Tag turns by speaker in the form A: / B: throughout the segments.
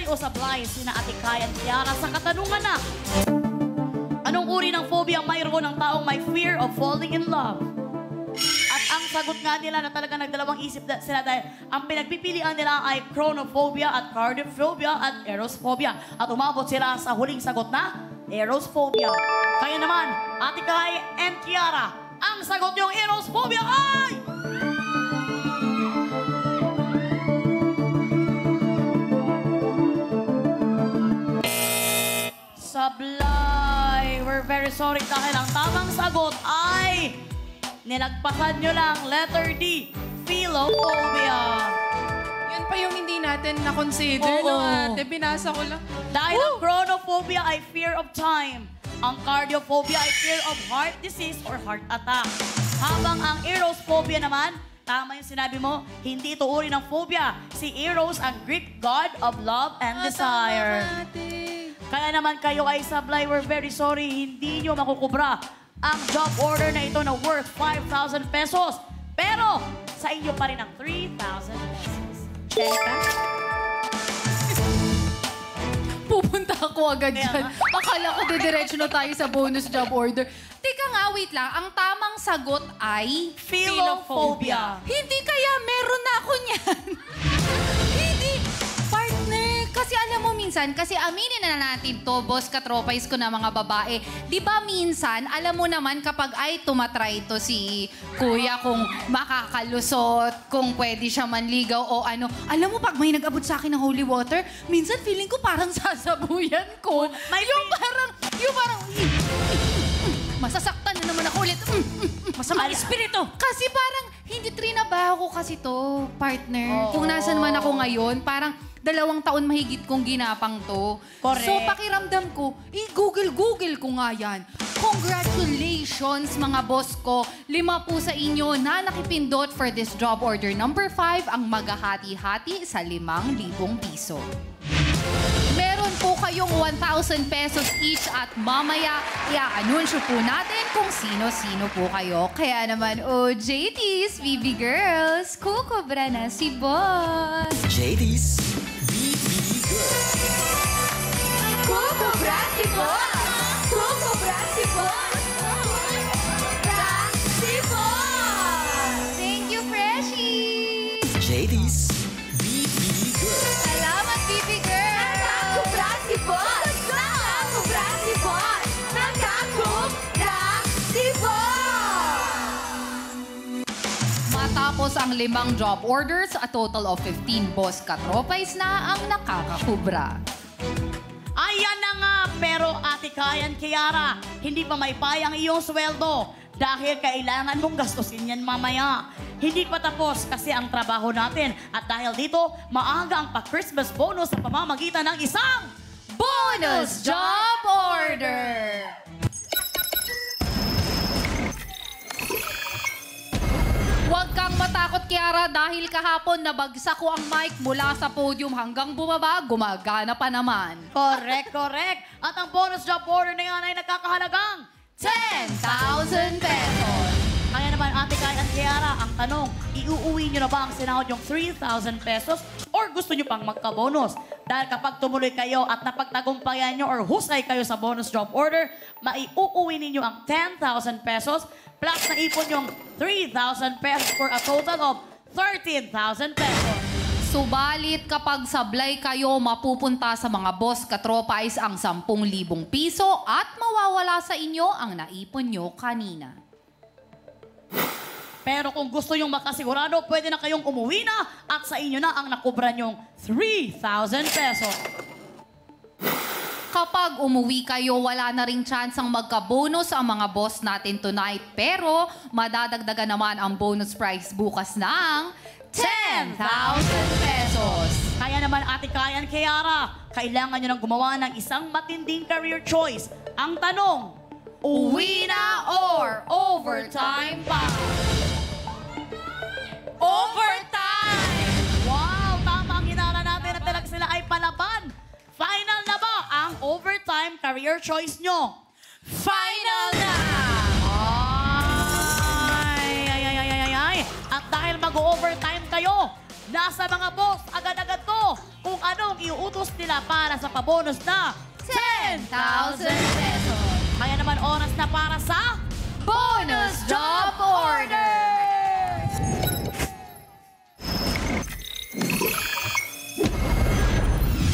A: o sablay sina Ate Kai at Kiara sa katanungan na anong uri ng phobia mayroon ng taong may fear of falling in love? At ang sagot nga nila na talaga nagdalawang isip sila dahil ang pinagpipilian nila ay chronophobia at cardiophobia at erosophobia. At umabot sila sa huling sagot na erosophobia. Kaya naman, Ate Kai and Kiara, ang sagot niyong erosophobia ay... Sablay! We're very sorry dahil ang tamang sagot ay... nilagpasan nyo lang, letter D, philophobia.
B: Yan pa yung hindi natin na-consider, no, ate? Binasa ko lang.
A: Dahil ang chronophobia ay fear of time. Ang cardiophobia ay fear of heart disease or heart attack. Habang ang erosophobia naman, tama yung sinabi mo, hindi ito uri ng phobia. Si Eros ang Greek god of love and desire. Kaya naman kayo ay sablay, we're very sorry, hindi nyo makukubra ang job order na ito na worth 5,000 pesos. Pero, sa inyo pa rin ang 3,000 pesos. Check ka?
B: Pupunta ako agad dyan. Akala ko didiretso na tayo sa bonus job order. Teka nga, wait lang. Ang tamang sagot ay...
A: Philophobia.
B: Hindi kaya meron na ako niyan. Hindi. Partner. Kasi alam mo minsan, kasi aminin na natin to, boss katropais ko na mga babae. Di ba minsan, alam mo naman kapag ay tumatry to si kuya kung makakalusot, kung pwede siya manligaw o ano. Alam mo, pag may nag-abot sa akin ng holy water, minsan feeling ko parang sasabuyan ko. Yung parang, masasaktan na naman ako ulit. Masamang espiritu. Kasi parang, hindi trinabaho ko kasi to, partner. Kung nasan man ako ngayon, parang 2 taon mahigit kong ginapang to.
A: Correct.
B: So, pakiramdam ko, i-google ko nga yan. Congratulations, mga boss ko. 5 po sa inyo na nakipindot for this job order. Number 5, ang maghahati-hati sa 5,000 piso. Meron po kayong 1,000 pesos each at mamaya i-anunsyo po natin kung sino-sino po kayo. Kaya naman, JD's, BB Girls, kukubra na si boss.
C: JD's BB Girls.
B: Kukubra si boss! Kukubra si boss! Kukubra si boss! Thank you, Freshies!
C: JD's BB Girls.
B: Salamat, BB Girls! Nakakubra si boss! Nakakubra si boss! Nakakubra si boss! Matapos ang 5 job orders, a total of 15 boss katropais na ang nakakakubra.
A: Ayan na nga, pero Ate Kai and Kiara, hindi pa may payang iyong sweldo dahil kailangan mong gastusin yan mamaya. Hindi pa tapos kasi ang trabaho natin at dahil dito, maaga ang pa-Christmas bonus sa pamamagitan ng isang
B: Bonus Job Order! Huwag kang matakot, Kiara, dahil kahapon nabagsak ko ang mic mula sa podium hanggang bumaba, gumagana pa naman.
A: Correct, correct. At ang bonus job order na yan ay nagkakahalagang
B: 10,000 pesos.
A: Kaya naman, Ate Kai at Kiara, ang tanong, iuuwi nyo na ba ang sinahod yung 3,000 pesos or gusto nyo pang magka-bonus? Dahil kapag tumuloy kayo at napagtagumpayan nyo or husay kayo sa bonus job order, maiuuwi ninyo ang 10,000 pesos plus naipon yung 3,000 pesos for a total of 13,000 pesos.
B: Subalit kapag sablay kayo, mapupunta sa mga boss katropais ang 10,000 piso at mawawala sa inyo ang naipon nyo kanina.
A: Pero kung gusto nyong makasigurado, pwede na kayong umuwi na at sa inyo na ang nakubra nyong 3,000 pesos.
B: Kapag umuwi kayo, wala na ring chance ang magka-bonus ang mga boss natin tonight. Pero madadagdagan naman ang bonus prize bukas ng 10,000 pesos.
A: Kaya naman, Ate Kai and Kiara, kailangan nyo nang gumawa ng isang matinding career choice. Ang tanong,
B: Uwi na or overtime pa? Overtime!
A: wow, tama ang hinala natin at talaga sila ay palaban. Final na ba ang overtime career choice nyo?
B: Final na!
A: Ay. At dahil mag-overtime kayo, nasa mga boss, agad-agad to kung anong iuutos utos nila para sa pabonus na
B: 10,000 pesos.
A: Kaya naman oras na para sa
B: Bonus Job Order!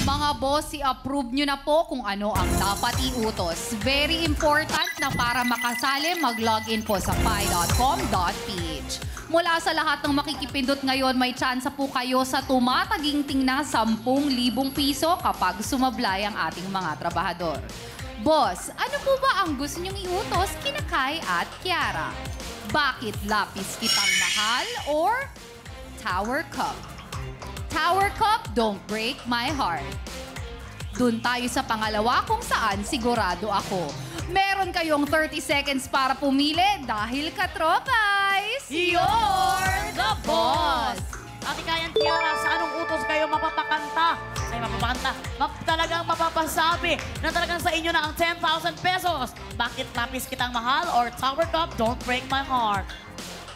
B: Mga boss, i-approve nyo na po kung ano ang dapat iutos. Very important na para makasali, mag-login po sa pi.com.ph. Mula sa lahat ng makikipindot ngayon, may tsansa po kayo sa tumataginting na 10,000 piso kapag sumablay ang ating mga trabahador. Boss, ano po ba ang gusto niyong iutos kina Kai at Kiara? Bakit lapis kitang mahal or Tower Cup? Tower Cup, don't break my heart. Dun tayo sa pangalawa kung saan sigurado ako. Meron kayong 30 seconds para pumili dahil katropais,
A: You're the Boss! Ate Kayan, Kiara, sa anong utos kayo mapapakanta? Talagang mapapasabi na talagang sa inyo na ang 10,000 pesos. Bakit lapis kitang mahal or Tower Cup, don't break my heart?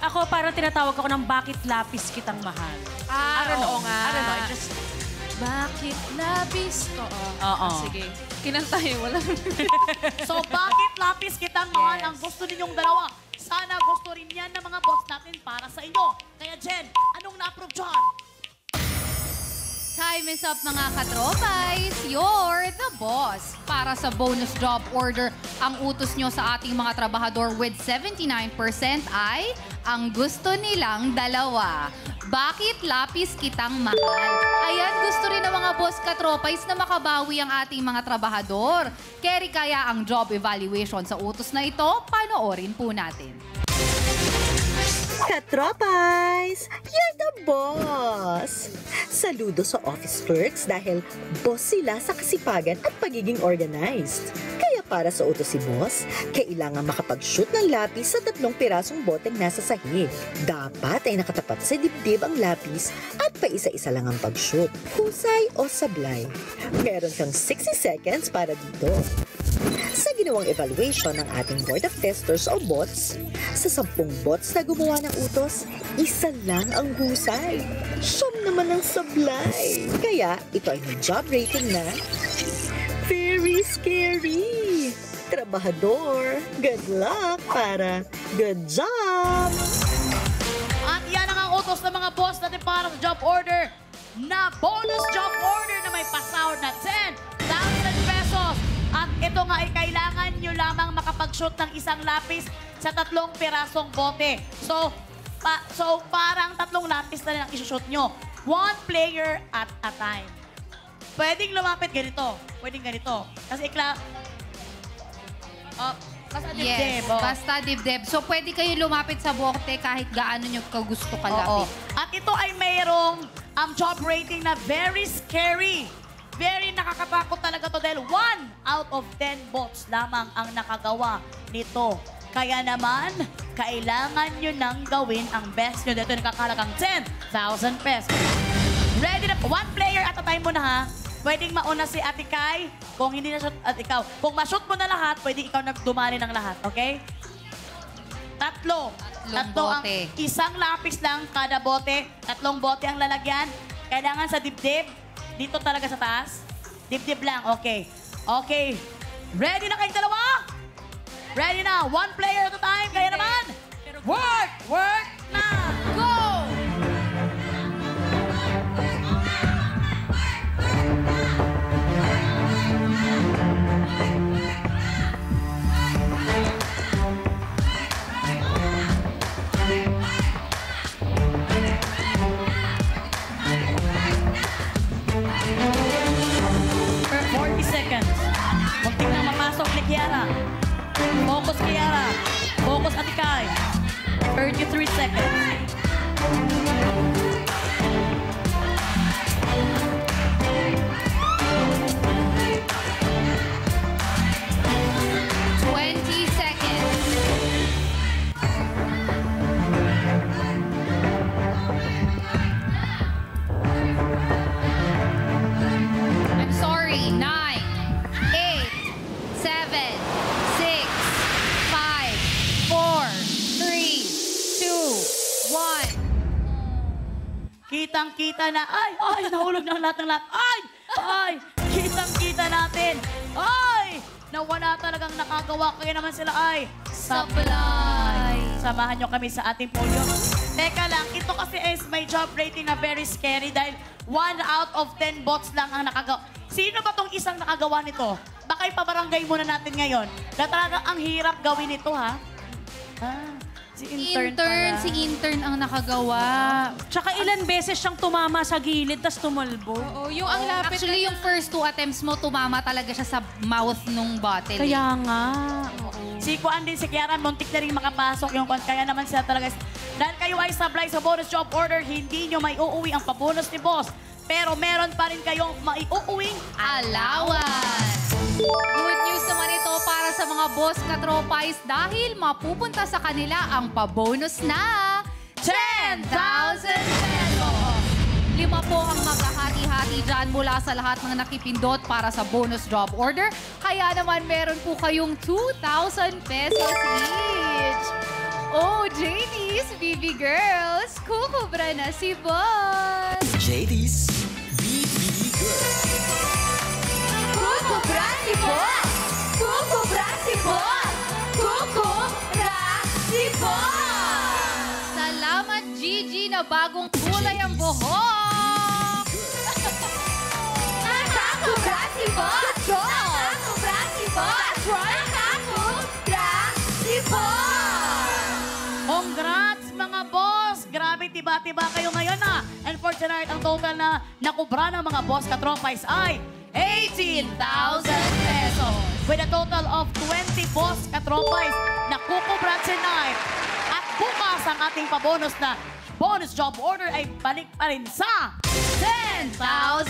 D: Ako, parang tinatawag ako ng bakit lapis kitang mahal. I don't know. I don't know. I just... Bakit lapis? Oo. Sige. Kinantahin, wala.
A: So, bakit lapis kitang mahal
D: Yes.
A: ang gusto ninyong dalawa? Sana gusto rin yan ng mga boss natin para sa inyo. Kaya Jen, anong na-approve dyan?
B: Time is up mga katropais. You're the boss. Para sa bonus job order, ang utos nyo sa ating mga trabahador with 79% ay ang gusto nilang dalawa. Bakit lapis kitang mahal? Ayan, gusto rin ng mga boss katropais na makabawi ang ating mga trabahador. Carry kaya ang job evaluation sa utos na ito? Panoorin po natin.
E: Katropais, you're the boss! Saludo sa office clerks dahil boss sila sa kasipagan at pagiging organized. Kaya para sa utos si boss, kailangan makapag-shoot ng lapis sa 3 pirasong boteng nasa sahig. Dapat ay nakatapat sa dibdib ang lapis at paisa-isa lang ang pag-shoot. Husay o sablay. Meron kang 60 seconds para dito. Sa ginawang evaluation ng ating Board of Testers o bots, sa 10 bots na gumawa ng utos, isa lang ang husay. Siyam naman ang sablay. Kaya ito ay may job rating na very scary. Trabahador, good luck para good job!
A: At yan ang utos ng mga boss natin para sa job order na bonus job order na may pasahod na 10,000 pesos. At ito nga ay kailangan nyo lamang makapag-shoot ng isang lapis sa 3 pirasong bote. So parang 3 lapis na rin ang isushoot nyo. 1 player at a time. Pwedeng lumapit ganito. Pwedeng ganito. Kasi basta dibdib.
B: Yes, basta dibdib. So, pwede kayo lumapit sa bote kahit gaano nyo kagusto kalapit.
A: At ito ay mayroong job rating na very scary. Very nakakatakot talaga to dahil 1 out of 10 bots lamang ang nakagawa nito. Kaya naman, kailangan nyo nang gawin ang best nyo. Dito nakakalagang 10,000 pesos. Ready na? 1 player at a time muna ha. Pwedeng mauna si Ate Kai. Kung hindi na shoot at ikaw. Kung ma-shoot mo na lahat, pwede ikaw nagdumali ng lahat. Okay? 3. Tatlo ang
B: bote.
A: isang lapis lang kada bote. 3 bote ang lalagyan. Kailangan sa dibdib. Dito talaga sa taas. Dibdib lang. Okay. Okay. Ready na kayong dalawa? Ready na. 1 player at a time. Kaya naman. Work! Work na!
B: Go!
A: For 40 seconds. Muntik na mapasok ni Kiara. Focus, Kiara. Focus, Ate Kai. 33 seconds.
B: I'm sorry. 9, 8, 7, 6, 5, 4, 3, 2, 1.
A: Kitang-kita na. Ay! Nahulog ng lahat ng lahat. Ay! Ay, kitang-kita natin. Ay, na wala talagang nakagawa. Kaya naman sila ay
B: Supply.
A: Samahan nyo kami sa ating podium. Teka lang, ito kasi is may job rating na very scary dahil 1 out of 10 bots lang ang nakagawa. Sino ba tong isang nakagawa nito? Baka ipabarangay muna natin ngayon. Na talagang ang hirap gawin ito, ha? Si intern pala.
B: Si intern ang nakagawa.
D: Tsaka ilan beses siyang tumama sa gilid, tas tumalbo.
F: Oo, yung ang lapit.
B: Actually, yung first 2 attempts mo, tumama talaga siya sa mouth nung bottle.
D: Kaya nga.
A: Si Kuan din, si Kiara, muntik na rin makapasok yung Kuan. Kaya naman siya talaga. Dahil kayo ay sablay sa bonus job order, hindi nyo may uuwi ang pabonus ni boss. Pero meron pa rin kayong maiuuwing
B: allowance. Good news naman ito para sa mga boss katropais dahil mapupunta sa kanila ang pabonus na 10,000 pesos. 5 po ang maghahati-hati dyan mula sa lahat ng nakipindot para sa bonus job order. Kaya naman meron po kayong 2,000 pesos each. Oh, JD's, BB Girls, kukubra na si Boss.
C: JD's BB Girls.
B: Kukubra si Boss! Kukubra si Boss! Kukubra si Boss! Salamat, Gigi, na bagong kulay ang buhok! Nakakubra si Boss! Nakakubra si Boss! Nakakubra si Boss!
A: congrats, mga boss! Grabe, tiba-tiba kayo ngayon, ha? And for tonight, ang total na nakubra ng mga boss katropais ay 18,000 pesos. With a total of 20 boss katropais na kukubra tonight. At bukas ang ating pabonus na bonus job order ay balik pa rin sa 10,000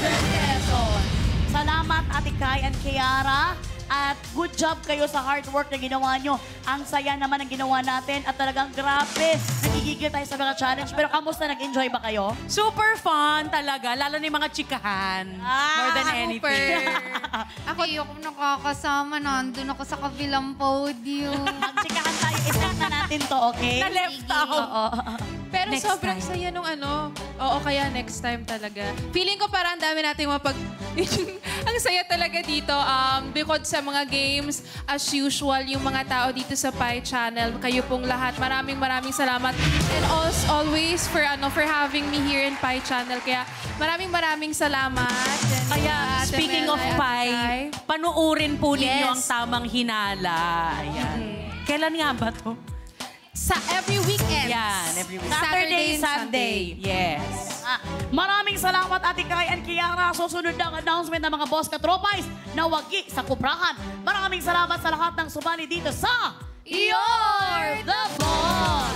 A: pesos. Salamat, Ate Kai and Kiara. At good job kayo sa hard work na ginawa nyo. Ang saya naman ang ginawa natin at talagang grabe. Nagigigil tayo sa mga challenge. Pero kamusta, nag-enjoy ba kayo?
D: Super fun talaga, lalo na yung mga chikahan. More than anything.
B: Ako, ayoko nakakasama. Nandun ako sa kabilang podium.
A: Magchikahan tayo. Isang na natin to, okay?
D: Na left out.
A: Oo.
F: Pero
D: Next
F: sobrang
D: time.
F: saya nung ano. Oo, kaya next time talaga. Feeling ko parang ang dami nating ang saya talaga dito. Because sa mga games, as usual, yung mga tao dito sa Pi Channel, kayo pong lahat, maraming salamat. And always for having me here in Pi Channel. Kaya maraming salamat.
D: Kaya, speaking of pie, panuurin po ninyo ang tamang hinala. Ayan. Kailan nga ba to?
B: Sa every weekend.
D: Yan, every week.
A: Saturday,
B: and
A: Sunday.
D: Yes.
A: Maraming salamat, Ate Kai and Kiara. Susunod ang announcement ng mga boss katropais na wagi sa kuprahan. Maraming salamat sa lahat ng sumali dito sa You're the Boss!